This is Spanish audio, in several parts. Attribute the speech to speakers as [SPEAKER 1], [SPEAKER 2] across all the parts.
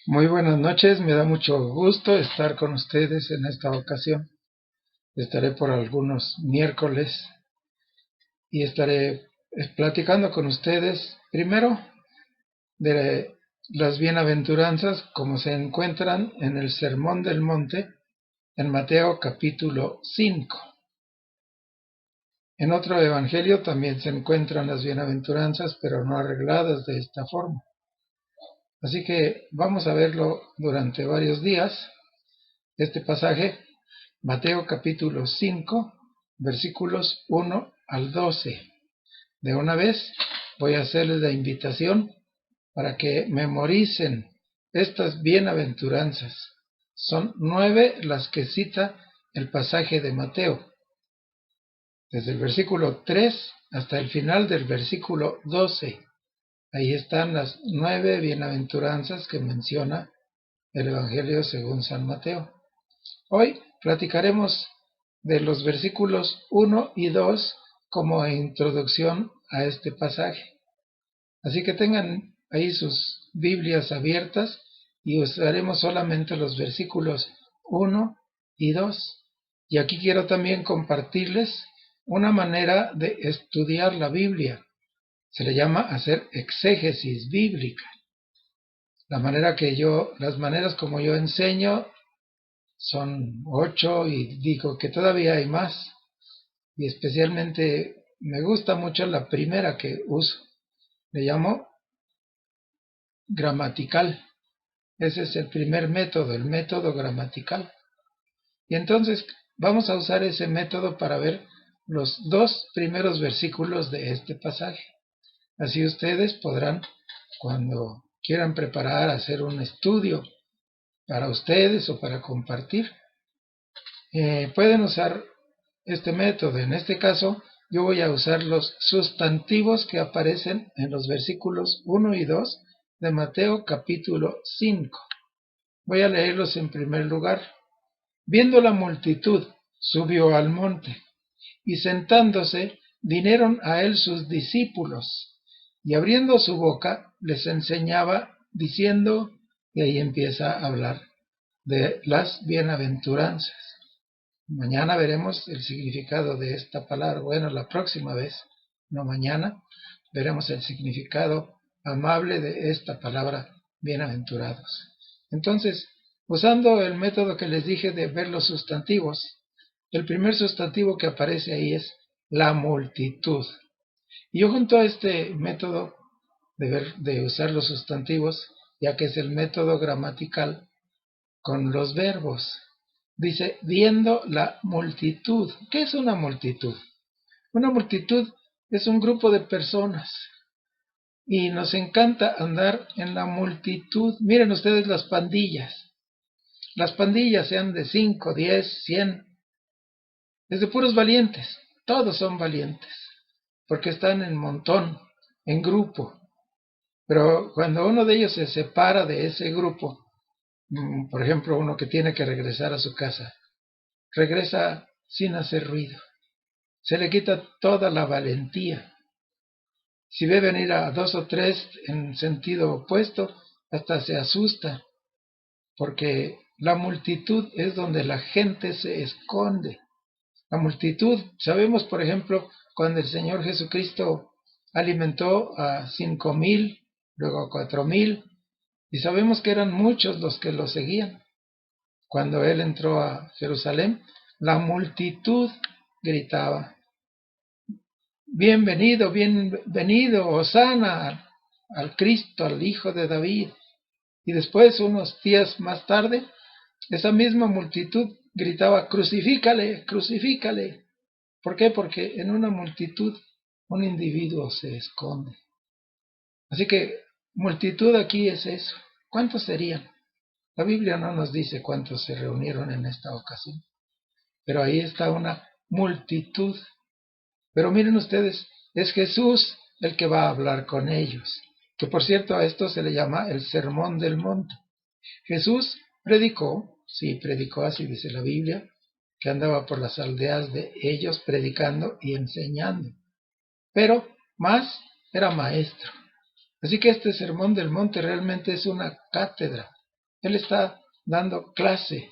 [SPEAKER 1] Muy buenas noches, me da mucho gusto estar con ustedes en esta ocasión. Estaré por algunos miércoles y estaré platicando con ustedes primero de las bienaventuranzas como se encuentran en el Sermón del Monte en Mateo capítulo 5. En otro evangelio también se encuentran las bienaventuranzas, pero no arregladas de esta forma. Así que vamos a verlo durante varios días, este pasaje. Mateo capítulo 5, versículos 1 al 12. De una vez voy a hacerles la invitación para que memoricen estas bienaventuranzas. Son 9 las que cita el pasaje de Mateo, desde el versículo 3 hasta el final del versículo 12. Ahí están las 9 bienaventuranzas que menciona el Evangelio según San Mateo. Hoy platicaremos de los versículos 1 y 2 como introducción a este pasaje. Así que tengan ahí sus Biblias abiertas y usaremos solamente los versículos 1 y 2. Y aquí quiero también compartirles una manera de estudiar la Biblia. Se le llama hacer exégesis bíblica. Las maneras como yo enseño son 8 y digo que todavía hay más. Y especialmente me gusta mucho la primera que uso. Le llamo gramatical. Ese es el primer método, el método gramatical. Y entonces vamos a usar ese método para ver los dos primeros versículos de este pasaje. Así ustedes podrán, cuando quieran preparar, hacer un estudio para ustedes o para compartir, pueden usar este método. En este caso, yo voy a usar los sustantivos que aparecen en los versículos 1 y 2 de Mateo capítulo 5. Voy a leerlos en primer lugar. Viendo la multitud, subió al monte, y sentándose, vinieron a él sus discípulos, y abriendo su boca, les enseñaba, diciendo, y ahí empieza a hablar de las bienaventuranzas. Mañana veremos el significado de esta palabra. Bueno, la próxima vez, no mañana, veremos el significado amable de esta palabra bienaventurados. Entonces, usando el método que les dije de ver los sustantivos, el primer sustantivo que aparece ahí es la multitud. Y yo junto a este método de usar los sustantivos, ya que es el método gramatical, con los verbos. Dice, viendo la multitud. ¿Qué es una multitud? Una multitud es un grupo de personas. Y nos encanta andar en la multitud. Miren ustedes las pandillas. Las pandillas sean de 5, 10, 100. Es de puros valientes. Todos son valientes. Porque están en montón, en grupo. Pero cuando uno de ellos se separa de ese grupo, por ejemplo, uno que tiene que regresar a su casa, regresa sin hacer ruido. Se le quita toda la valentía. Si ve venir a 2 o 3 en sentido opuesto, hasta se asusta, porque la multitud es donde la gente se esconde. La multitud, sabemos por ejemplo, cuando el Señor Jesucristo alimentó a 5,000, luego a 4,000, y sabemos que eran muchos los que lo seguían. Cuando Él entró a Jerusalén, la multitud gritaba, bienvenido, bienvenido, hosana al Cristo, al Hijo de David. Y después, unos días más tarde, esa misma multitud gritaba, crucifícale, crucifícale. ¿Por qué? Porque en una multitud un individuo se esconde. Así que multitud aquí es eso. ¿Cuántos serían? La Biblia no nos dice cuántos se reunieron en esta ocasión, pero ahí está una multitud. Pero miren ustedes, es Jesús el que va a hablar con ellos, que por cierto a esto se le llama el Sermón del Monte. Jesús predicó, sí, predicó, así dice la Biblia, que andaba por las aldeas de ellos predicando y enseñando, pero más era maestro. Así que este Sermón del Monte realmente es una cátedra. Él está dando clase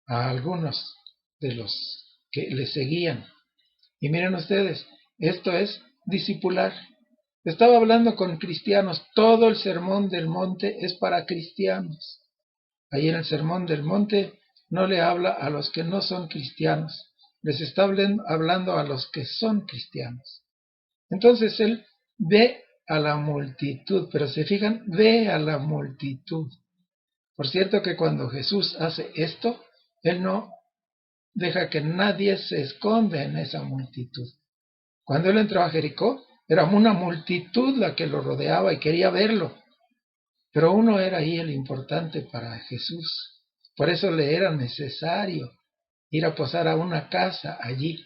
[SPEAKER 1] a algunos de los que le seguían. Y miren ustedes, esto es discipular. Estaba hablando con cristianos. Todo el sermón del monte es para cristianos. Ahí en el sermón del monte no le habla a los que no son cristianos. Les está hablando a los que son cristianos. Entonces él ve a la multitud, pero se fijan, ve a la multitud. Por cierto que cuando Jesús hace esto, él no deja que nadie se esconda en esa multitud. Cuando él entró a Jericó, era una multitud la que lo rodeaba y quería verlo. Pero uno era ahí el importante para Jesús. Por eso le era necesario ir a posar a una casa allí.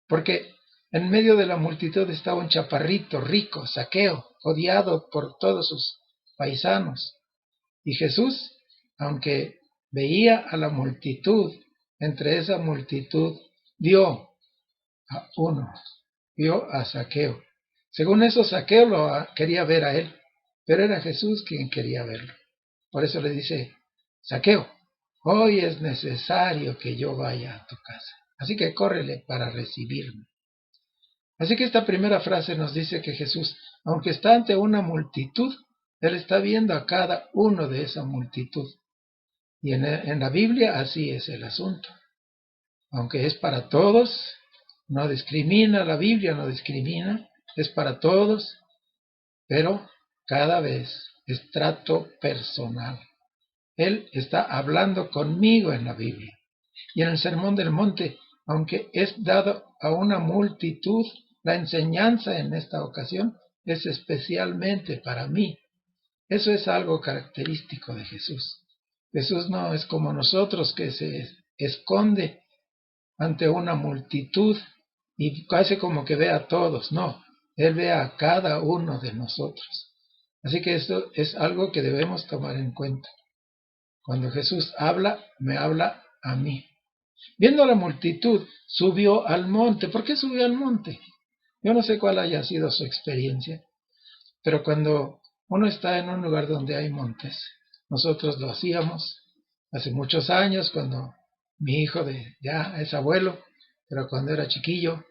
[SPEAKER 1] Porque en medio de la multitud estaba un chaparrito rico, Zaqueo, odiado por todos sus paisanos. Y Jesús, aunque veía a la multitud, entre esa multitud vio a uno, vio a Zaqueo. Según eso, Zaqueo lo quería ver a él, pero era Jesús quien quería verlo. Por eso le dice, Zaqueo, hoy es necesario que yo vaya a tu casa, así que córrele para recibirme. Así que esta primera frase nos dice que Jesús, aunque está ante una multitud, Él está viendo a cada uno de esa multitud. Y en la Biblia así es el asunto. Aunque es para todos, no discrimina, la Biblia no discrimina, es para todos, pero cada vez es trato personal. Él está hablando conmigo en la Biblia. Y en el Sermón del Monte, aunque es dado a una multitud, la enseñanza en esta ocasión es especialmente para mí. Eso es algo característico de Jesús. Jesús no es como nosotros que se esconde ante una multitud y casi como que ve a todos. No, Él ve a cada uno de nosotros. Así que esto es algo que debemos tomar en cuenta. Cuando Jesús habla, me habla a mí. Viendo la multitud, subió al monte. ¿Por qué subió al monte? Yo no sé cuál haya sido su experiencia, pero cuando uno está en un lugar donde hay montes, nosotros lo hacíamos hace muchos años, cuando mi hijo ya es abuelo, pero cuando era chiquillo,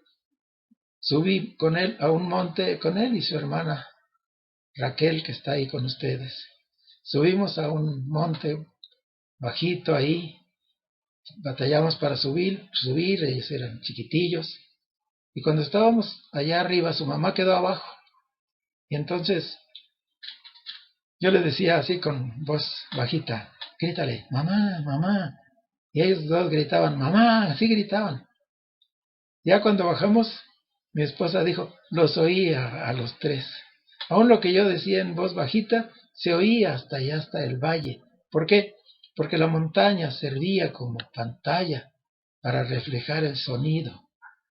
[SPEAKER 1] subí con él a un monte, con él y su hermana Raquel, que está ahí con ustedes. Subimos a un monte bajito ahí, batallamos para subir, ellos eran chiquitillos, y cuando estábamos allá arriba, su mamá quedó abajo, y entonces yo le decía así con voz bajita, grítale, mamá, mamá, y ellos dos gritaban, mamá, así gritaban. Ya cuando bajamos, mi esposa dijo, los oía a los tres. Aún lo que yo decía en voz bajita, se oía hasta allá, hasta el valle. ¿Por qué? Porque la montaña servía como pantalla para reflejar el sonido.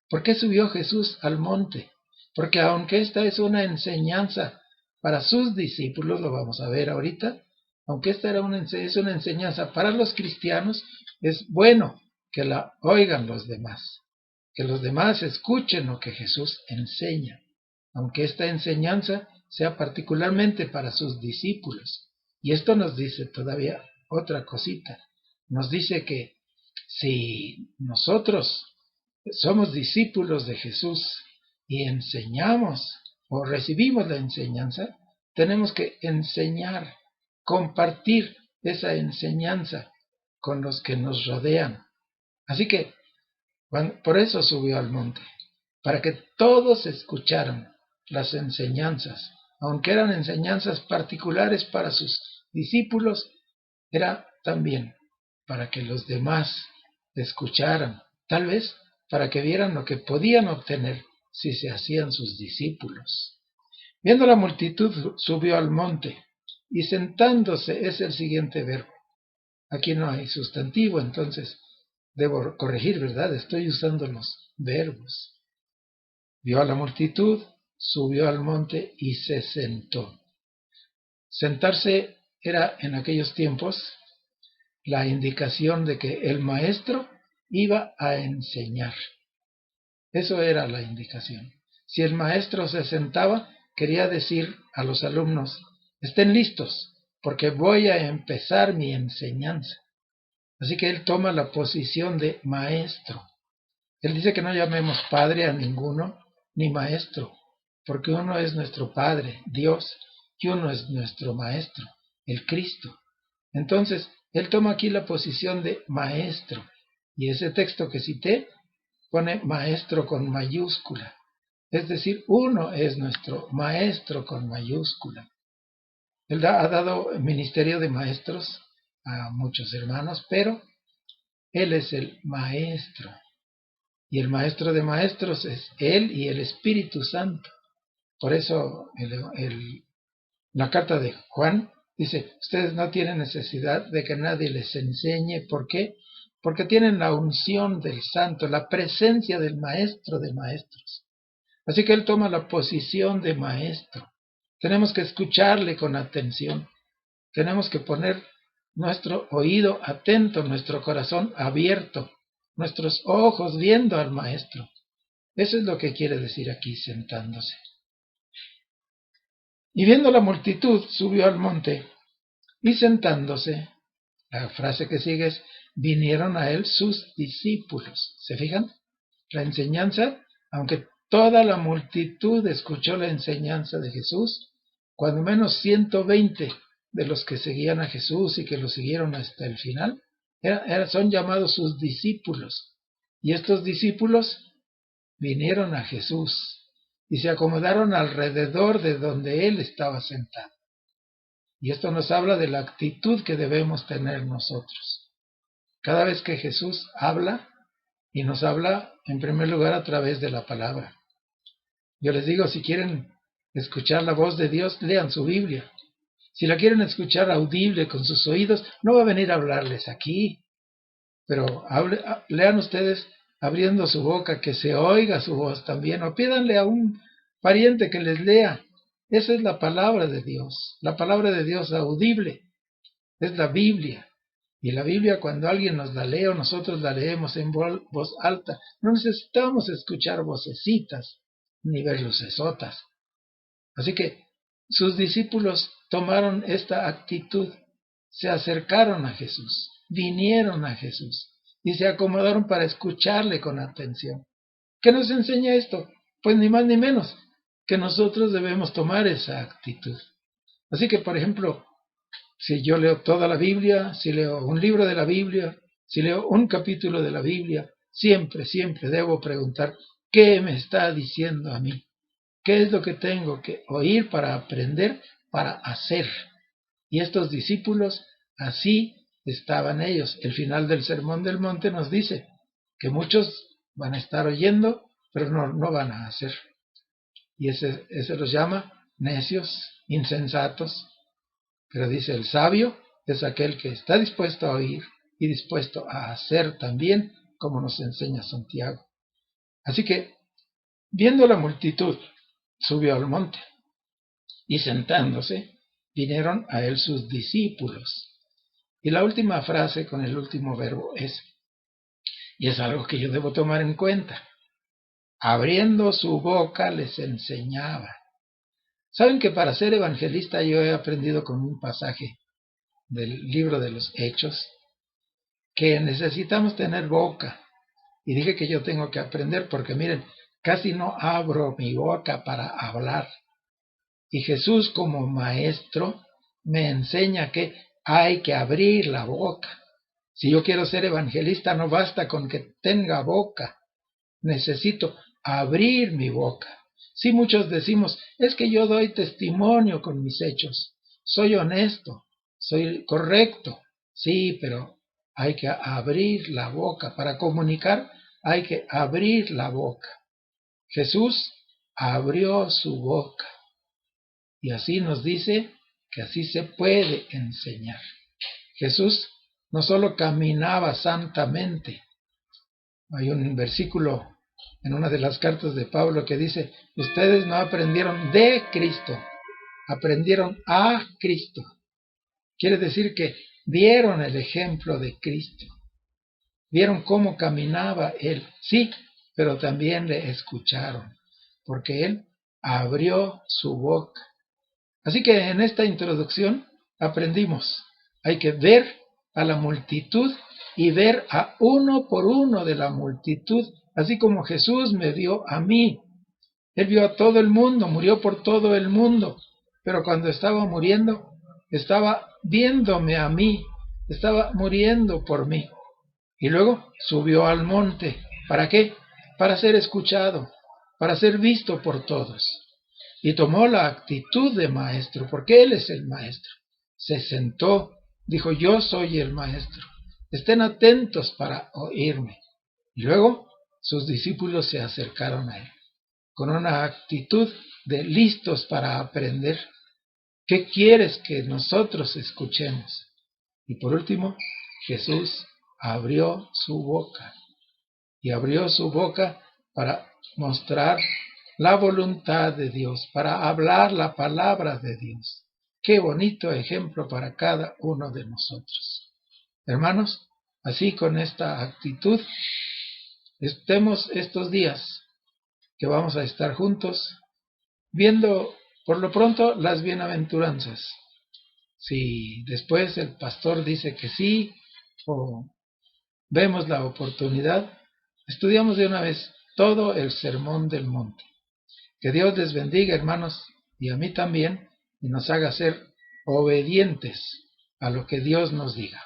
[SPEAKER 1] ¿Por qué subió Jesús al monte? Porque aunque esta es una enseñanza para sus discípulos, lo vamos a ver ahorita, aunque esta es una enseñanza para los cristianos, es bueno que la oigan los demás, que los demás escuchen lo que Jesús enseña, aunque esta enseñanza sea particularmente para sus discípulos. Y esto nos dice todavía otra cosita. Nos dice que si nosotros somos discípulos de Jesús y enseñamos o recibimos la enseñanza, tenemos que enseñar, compartir esa enseñanza con los que nos rodean. Así que por eso subió al monte, para que todos escucharan las enseñanzas, aunque eran enseñanzas particulares para sus discípulos, era también para que los demás escucharan, tal vez para que vieran lo que podían obtener si se hacían sus discípulos. Viendo la multitud, subió al monte, y sentándose es el siguiente verbo. Aquí no hay sustantivo, entonces debo corregir, ¿verdad? Estoy usando los verbos. Vio a la multitud, subió al monte y se sentó. Sentarse era en aquellos tiempos la indicación de que el maestro iba a enseñar. Eso era la indicación. Si el maestro se sentaba, quería decir a los alumnos, estén listos, porque voy a empezar mi enseñanza. Así que él toma la posición de maestro. Él dice que no llamemos padre a ninguno, ni maestro, porque uno es nuestro Padre, Dios, y uno es nuestro Maestro, el Cristo. Entonces, él toma aquí la posición de maestro, y ese texto que cité pone maestro con mayúscula. Es decir, uno es nuestro maestro con mayúscula. Él ha dado ministerio de maestros a muchos hermanos, pero él es el maestro. Y el maestro de maestros es él y el Espíritu Santo. Por eso la carta de Juan dice, ustedes no tienen necesidad de que nadie les enseñe. ¿Por qué? Porque tienen la unción del Santo, la presencia del Maestro de maestros. Así que él toma la posición de maestro. Tenemos que escucharle con atención. Tenemos que poner nuestro oído atento, nuestro corazón abierto, nuestros ojos viendo al Maestro. Eso es lo que quiere decir aquí sentándose. Y viendo la multitud, subió al monte, y sentándose, la frase que sigue es, vinieron a él sus discípulos. ¿Se fijan? La enseñanza, aunque toda la multitud escuchó la enseñanza de Jesús, cuando menos 120 de los que seguían a Jesús y que lo siguieron hasta el final, son llamados sus discípulos. Y estos discípulos vinieron a Jesús y se acomodaron alrededor de donde él estaba sentado. Y esto nos habla de la actitud que debemos tener nosotros. Cada vez que Jesús habla, y nos habla en primer lugar a través de la palabra. Yo les digo, si quieren escuchar la voz de Dios, lean su Biblia. Si la quieren escuchar audible con sus oídos, no va a venir a hablarles aquí. Pero lean ustedes abriendo su boca, que se oiga su voz también, o pídanle a un pariente que les lea. Esa es la palabra de Dios audible, es la Biblia. Y la Biblia, cuando alguien nos la lee o nosotros la leemos en voz alta, no necesitamos escuchar vocecitas ni ver lucesotas. Así que sus discípulos tomaron esta actitud, se acercaron a Jesús, vinieron a Jesús y se acomodaron para escucharle con atención. ¿Qué nos enseña esto? Pues ni más ni menos que nosotros debemos tomar esa actitud. Así que, por ejemplo, si yo leo toda la Biblia, si leo un libro de la Biblia, si leo un capítulo de la Biblia, siempre debo preguntar, ¿qué me está diciendo a mí? ¿Qué es lo que tengo que oír para aprender, para hacer? Y estos discípulos, así estaban ellos. El final del Sermón del Monte nos dice que muchos van a estar oyendo, pero no van a hacer. Y ese los llama necios, insensatos. Pero dice, el sabio es aquel que está dispuesto a oír y dispuesto a hacer también, como nos enseña Santiago. Así que, viendo la multitud, subió al monte, y sentándose, vinieron a él sus discípulos. Y la última frase con el último verbo es, y es algo que yo debo tomar en cuenta, abriendo su boca les enseñaba. ¿Saben que para ser evangelista yo he aprendido con un pasaje del libro de los Hechos, que necesitamos tener boca? Y dije que yo tengo que aprender porque miren, casi no abro mi boca para hablar. Y Jesús como maestro me enseña que hay que abrir la boca. Si yo quiero ser evangelista, no basta con que tenga boca. Necesito abrir mi boca. Si muchos decimos, es que yo doy testimonio con mis hechos. Soy honesto, soy correcto. Sí, pero hay que abrir la boca. Para comunicar hay que abrir la boca. Jesús abrió su boca. Y así nos dice que así se puede enseñar. Jesús no solo caminaba santamente. Hay un versículo en una de las cartas de Pablo que dice, ustedes no aprendieron de Cristo, aprendieron a Cristo. Quiere decir que vieron el ejemplo de Cristo. Vieron cómo caminaba Él. Sí, pero también le escucharon, porque Él abrió su boca. Así que en esta introducción aprendimos? Hay que ver a la multitud y ver a uno por uno de la multitud, así como Jesús me vio a mí. Él vio a todo el mundo, murió por todo el mundo, pero cuando estaba muriendo, estaba viéndome a mí, estaba muriendo por mí. Y luego subió al monte. ¿Para qué? Para ser escuchado, para ser visto por todos. Y tomó la actitud de maestro, porque Él es el maestro. Se sentó, dijo, yo soy el maestro. Estén atentos para oírme. Y luego sus discípulos se acercaron a Él, con una actitud de listos para aprender. ¿Qué quieres que nosotros escuchemos? Y por último, Jesús abrió su boca. Y abrió su boca para mostrar la voluntad de Dios, para hablar la palabra de Dios. Qué bonito ejemplo para cada uno de nosotros. Hermanos, así con esta actitud, estemos estos días que vamos a estar juntos, viendo por lo pronto las bienaventuranzas. Si después el pastor dice que sí, o vemos la oportunidad, estudiamos de una vez todo el Sermón del Monte. Que Dios les bendiga, hermanos, y a mí también, y nos haga ser obedientes a lo que Dios nos diga.